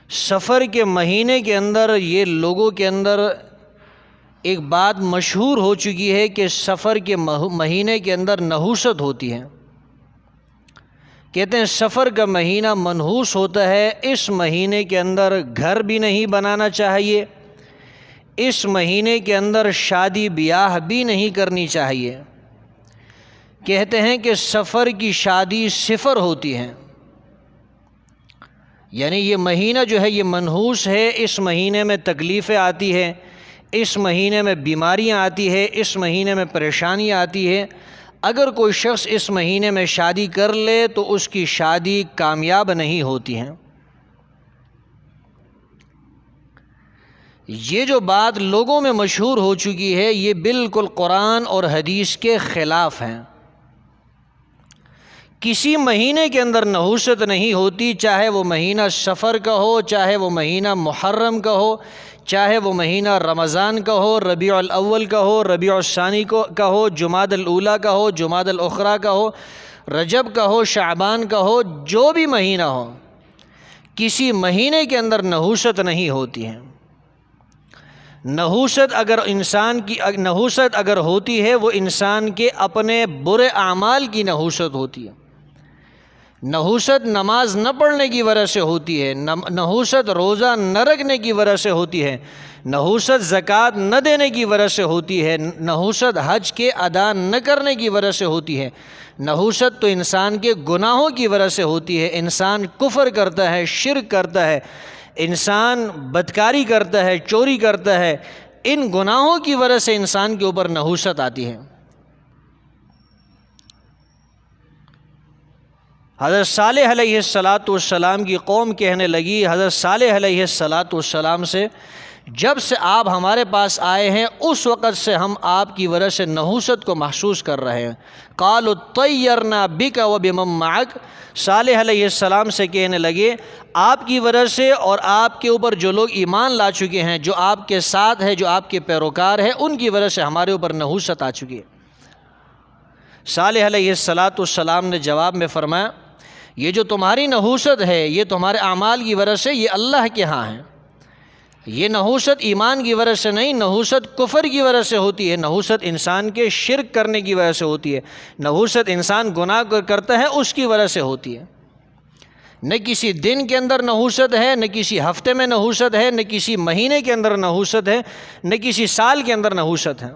سفر کے مہینے کے اندر یہ لوگوں کے اندر ایک بات مشہور ہو چکی ہے کہ سفر کے مہینے کے اندر نحوست ہوتی ہے۔ کہتے ہیں سفر کا مہینہ منحوس ہوتا ہے، اس مہینے کے اندر گھر بھی نہیں بنانا چاہیے، اس مہینے کے اندر شادی بیاہ بھی نہیں کرنی چاہیے۔ کہتے ہیں کہ سفر کی شادی صفر ہوتی ہے، یعنی یہ مہینہ جو ہے یہ منحوس ہے، اس مہینے میں تکلیفیں آتی ہیں، اس مہینے میں بیماریاں آتی ہے، اس مہینے میں پریشانیاں آتی ہے۔ اگر کوئی شخص اس مہینے میں شادی کر لے تو اس کی شادی کامیاب نہیں ہوتی ہے۔ یہ جو بات لوگوں میں مشہور ہو چکی ہے یہ بالکل قرآن اور حدیث کے خلاف ہیں۔ کسی مہینے کے اندر نحوست نہیں ہوتی، چاہے وہ مہینہ سفر کا ہو، چاہے وہ مہینہ محرم کا ہو، چاہے وہ مہینہ رمضان کا ہو، ربیع الاول کا ہو، ربیع الثانی کا ہو، جمادی الاولیٰ کا ہو، جمادی الاخری کا ہو، رجب کا ہو، شعبان کا ہو، جو بھی مہینہ ہو، کسی مہینے کے اندر نحوست نہیں ہوتی ہے۔ نحوست اگر ہوتی ہے وہ انسان کے اپنے برے اعمال کی نحوست ہوتی ہے۔ نحوست نماز نہ پڑھنے کی وجہ سے ہوتی ہے، نحوست روزہ نہ رکھنے کی وجہ سے ہوتی ہے، نحوست زکوٰۃ نہ دینے کی وجہ سے ہوتی ہے، نحوست حج کے ادا نہ کرنے کی وجہ سے ہوتی ہے۔ نحوست تو انسان کے گناہوں کی وجہ سے ہوتی ہے۔ انسان کفر کرتا ہے، شرک کرتا ہے، انسان بدکاری کرتا ہے، چوری کرتا ہے، ان گناہوں کی وجہ سے انسان کے اوپر نحوست آتی ہے۔ حضرت صالح علیہ السلام کی قوم کہنے لگی حضرت صالح علیہ السلام سے، جب سے آپ ہمارے پاس آئے ہیں اس وقت سے ہم آپ کی وجہ سے نحوست کو محسوس کر رہے ہیں۔ قالوا طیرنا بک وبمن معک، صالح علیہ السلام سے کہنے لگے آپ کی وجہ سے اور آپ کے اوپر جو لوگ ایمان لا چکے ہیں، جو آپ کے ساتھ ہے، جو آپ کے پیروکار ہیں، ان کی وجہ سے ہمارے اوپر نحوست آ چکی ہے۔ صالح علیہ السلام نے جواب میں فرمایا یہ جو تمہاری نحوست ہے یہ تمہارے اعمال کی وجہ سے یہ اللہ کے ہاں ہے۔ یہ نحوست ایمان کی وجہ سے نہیں، نحوست کفر کی وجہ سے ہوتی ہے، نحوست انسان کے شرک کرنے کی وجہ سے ہوتی ہے، نحوست انسان گناہ کرتا ہے اس کی وجہ سے ہوتی ہے۔ نہ کسی دن کے اندر نحوست ہے، نہ کسی ہفتے میں نحوست ہے، نہ کسی مہینے کے اندر نحوست ہے، نہ کسی سال کے اندر نحوست ہے۔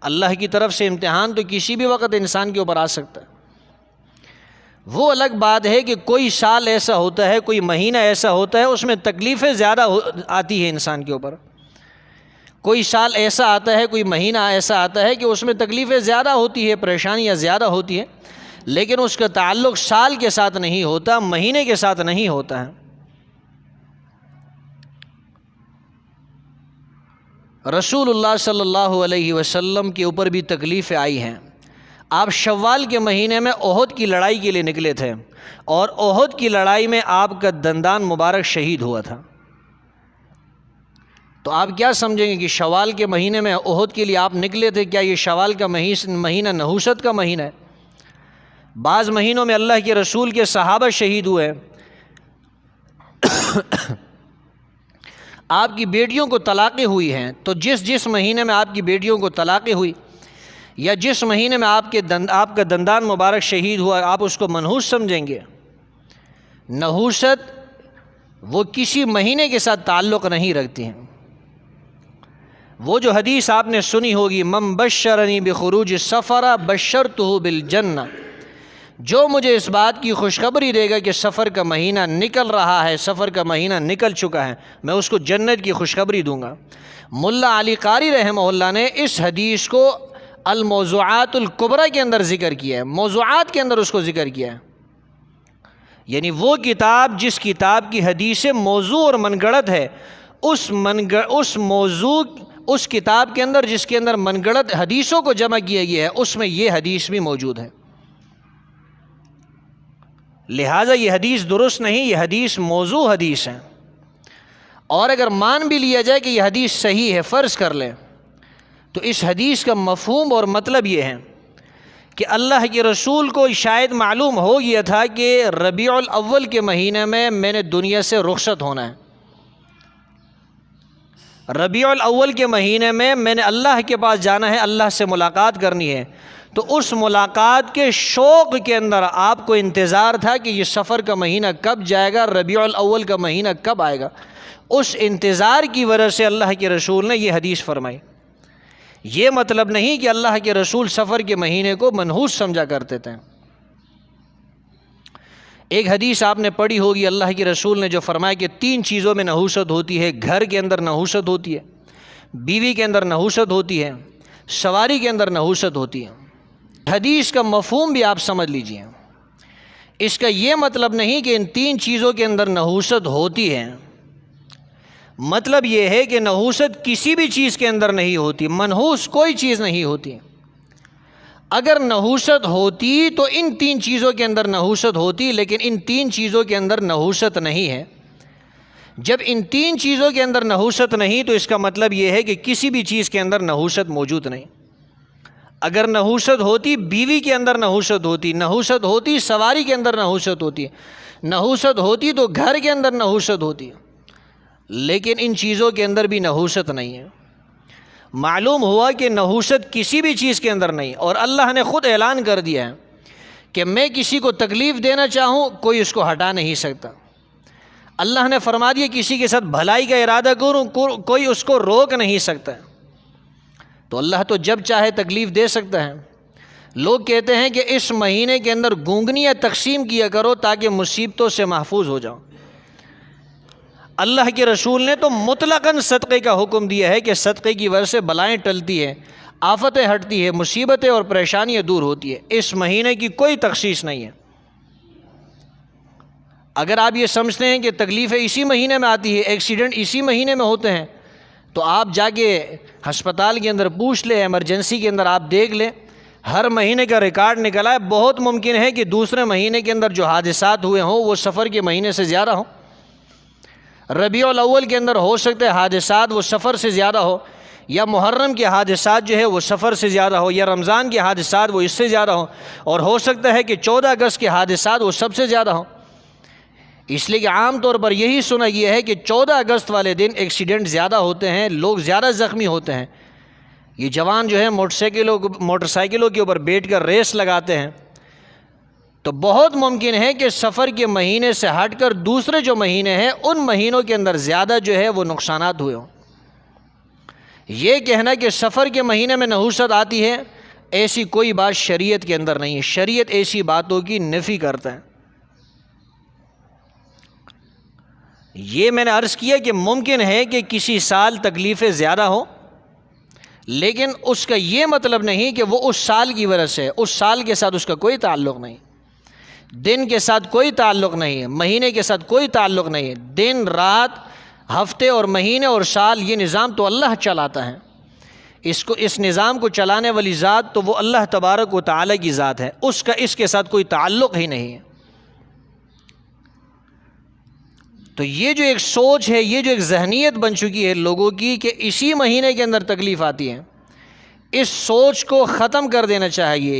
اللہ کی طرف سے امتحان تو کسی بھی وقت انسان کے اوپر آ سکتا ہے۔ وہ الگ بات ہے کہ کوئی سال ایسا ہوتا ہے، کوئی مہینہ ایسا ہوتا ہے اس میں تکلیفیں زیادہ آتی ہے انسان کے اوپر۔ کوئی سال ایسا آتا ہے، کوئی مہینہ ایسا آتا ہے کہ اس میں تکلیفیں زیادہ ہوتی ہے، پریشانیاں زیادہ ہوتی ہیں، لیکن اس کا تعلق سال کے ساتھ نہیں ہوتا، مہینے کے ساتھ نہیں ہوتا ہے۔ رسول اللہ صلی اللہ علیہ وسلم کے اوپر بھی تکلیفیں آئی ہیں۔ آپ شوال کے مہینے میں احد کی لڑائی کے لیے نکلے تھے اور احد کی لڑائی میں آپ کا دندان مبارک شہید ہوا تھا۔ تو آپ کیا سمجھیں گے کہ شوال کے مہینے میں احد کے لیے آپ نکلے تھے، کیا یہ شوال کا مہینہ نحوست کا مہینہ ہے؟ بعض مہینوں میں اللہ کے رسول کے صحابہ شہید ہوئے، آپ کی بیٹیوں کو طلاقیں ہوئی ہیں، تو جس مہینے میں آپ کی بیٹیوں کو طلاقیں ہوئی یا جس مہینے میں آپ کا دندان مبارک شہید ہوا آپ اس کو منحوس سمجھیں گے؟ نحوست وہ کسی مہینے کے ساتھ تعلق نہیں رکھتی ہیں۔ وہ جو حدیث آپ نے سنی ہوگی، من بشرنی بخروج السفر بشرتہ بالجنہ، جو مجھے اس بات کی خوشخبری دے گا کہ سفر کا مہینہ نکل رہا ہے، سفر کا مہینہ نکل چکا ہے، میں اس کو جنت کی خوشخبری دوں گا۔ ملا علی قاری رحمہ اللہ نے اس حدیث کو الموضوعات الکبریٰ کے اندر ذکر کیا ہے، موضوعات کے اندر اس کو ذکر کیا ہے، یعنی وہ کتاب جس کتاب کی حدیث موضوع اور من گڑت ہے، اس کتاب کے اندر جس کے اندر من گڑت حدیثوں کو جمع کیا گیا ہے اس میں یہ حدیث بھی موجود ہے۔ لہٰذا یہ حدیث درست نہیں، یہ حدیث موضوع حدیث ہے۔ اور اگر مان بھی لیا جائے کہ یہ حدیث صحیح ہے، فرض کر لیں، تو اس حدیث کا مفہوم اور مطلب یہ ہے کہ اللہ کے رسول کو شاید معلوم ہو گیا تھا کہ ربیع الاول کے مہینے میں نے دنیا سے رخصت ہونا ہے، ربیع الاول کے مہینے میں نے اللہ کے پاس جانا ہے، اللہ سے ملاقات کرنی ہے، تو اس ملاقات کے شوق کے اندر آپ کو انتظار تھا کہ یہ سفر کا مہینہ کب جائے گا، ربیع الاول کا مہینہ کب آئے گا۔ اس انتظار کی وجہ سے اللہ کے رسول نے یہ حدیث فرمائی۔ یہ مطلب نہیں کہ اللہ کے رسول سفر کے مہینے کو منحوس سمجھا کرتے تھے۔ ایک حدیث آپ نے پڑھی ہوگی، اللہ کے رسول نے جو فرمایا کہ 3 چیزوں میں نحوست ہوتی ہے، گھر کے اندر نحوست ہوتی ہے، بیوی کے اندر نحوست ہوتی ہے، سواری کے اندر نحوست ہوتی ہے۔ حدیث کا مفہوم بھی آپ سمجھ لیجئے، اس کا یہ مطلب نہیں کہ ان 3 چیزوں کے اندر نحوست ہوتی ہے، مطلب یہ ہے کہ نحوست کسی بھی چیز کے اندر نہیں ہوتی، منحوس کوئی چیز نہیں ہوتی۔ اگر نحوست ہوتی تو ان 3 چیزوں کے اندر نحوست ہوتی، لیکن ان 3 چیزوں کے اندر نحوست نہیں ہے۔ جب ان 3 چیزوں کے اندر نحوست نہیں تو اس کا مطلب یہ ہے کہ کسی بھی چیز کے اندر نحوست موجود نہیں۔ اگر نحوست ہوتی بیوی کے اندر نحوست ہوتی، نحوست ہوتی سواری کے اندر نحوست ہوتی، نحوست ہوتی تو گھر کے اندر نحوست ہوتی، لیکن ان چیزوں کے اندر بھی نحوست نہیں ہے۔ معلوم ہوا کہ نحوست کسی بھی چیز کے اندر نہیں، اور اللہ نے خود اعلان کر دیا ہے کہ میں کسی کو تکلیف دینا چاہوں کوئی اس کو ہٹا نہیں سکتا۔ اللہ نے فرما دیا کسی کے ساتھ بھلائی کا ارادہ کروں کوئی اس کو روک نہیں سکتا۔ تو اللہ تو جب چاہے تکلیف دے سکتا ہے۔ لوگ کہتے ہیں کہ اس مہینے کے اندر گونگنیاں تقسیم کیا کرو تاکہ مصیبتوں سے محفوظ ہو جاؤ۔ اللہ کے رسول نے تو مطلقاً صدقے کا حکم دیا ہے کہ صدقے کی وجہ سے بلائیں ٹلتی ہیں، آفتیں ہٹتی ہیں، مصیبتیں اور پریشانیاں دور ہوتی ہیں۔ اس مہینے کی کوئی تخصیص نہیں ہے۔ اگر آپ یہ سمجھتے ہیں کہ تکلیفیں اسی مہینے میں آتی ہے، ایکسیڈنٹ اسی مہینے میں ہوتے ہیں، تو آپ جا کے ہسپتال کے اندر پوچھ لیں، ایمرجنسی کے اندر آپ دیکھ لیں، ہر مہینے کا ریکارڈ نکلا ہے۔ بہت ممکن ہے کہ دوسرے مہینے کے اندر جو حادثات ہوئے ہوں وہ سفر کے مہینے سے زیادہ ہوں۔ ربیع الاول کے اندر ہو سکتا ہے حادثات وہ سفر سے زیادہ ہو، یا محرم کے حادثات جو ہے وہ سفر سے زیادہ ہو، یا رمضان کے حادثات وہ اس سے زیادہ ہوں، اور ہو سکتا ہے کہ 14 اگست کے حادثات وہ سب سے زیادہ ہوں۔ اس لیے کہ عام طور پر یہی سنا یہ ہے کہ 14 اگست والے دن ایکسیڈنٹ زیادہ ہوتے ہیں، لوگ زیادہ زخمی ہوتے ہیں۔ یہ جوان جو ہے موٹر سائیکلوں کے اوپر بیٹھ کر ریس لگاتے ہیں، تو بہت ممکن ہے کہ سفر کے مہینے سے ہٹ کر دوسرے جو مہینے ہیں ان مہینوں کے اندر زیادہ جو ہے وہ نقصانات ہوئے ہوں۔ یہ کہنا کہ سفر کے مہینے میں نحوست آتی ہے، ایسی کوئی بات شریعت کے اندر نہیں ہے۔ شریعت ایسی باتوں کی نفی کرتا ہے۔ یہ میں نے عرض کیا کہ ممکن ہے کہ کسی سال تکلیفیں زیادہ ہوں، لیکن اس کا یہ مطلب نہیں کہ وہ اس سال کی وجہ سے، اس سال کے ساتھ اس کا کوئی تعلق نہیں، دن کے ساتھ کوئی تعلق نہیں ہے، مہینے کے ساتھ کوئی تعلق نہیں ہے۔ دن رات، ہفتے اور مہینے اور سال، یہ نظام تو اللہ چلاتا ہے۔ اس نظام کو چلانے والی ذات تو وہ اللہ تبارک و تعالی کی ذات ہے، اس کا اس کے ساتھ کوئی تعلق ہی نہیں ہے۔ تو یہ جو ایک سوچ ہے، یہ جو ایک ذہنیت بن چکی ہے لوگوں کی کہ اسی مہینے کے اندر تکلیف آتی ہے، اس سوچ کو ختم کر دینا چاہیے۔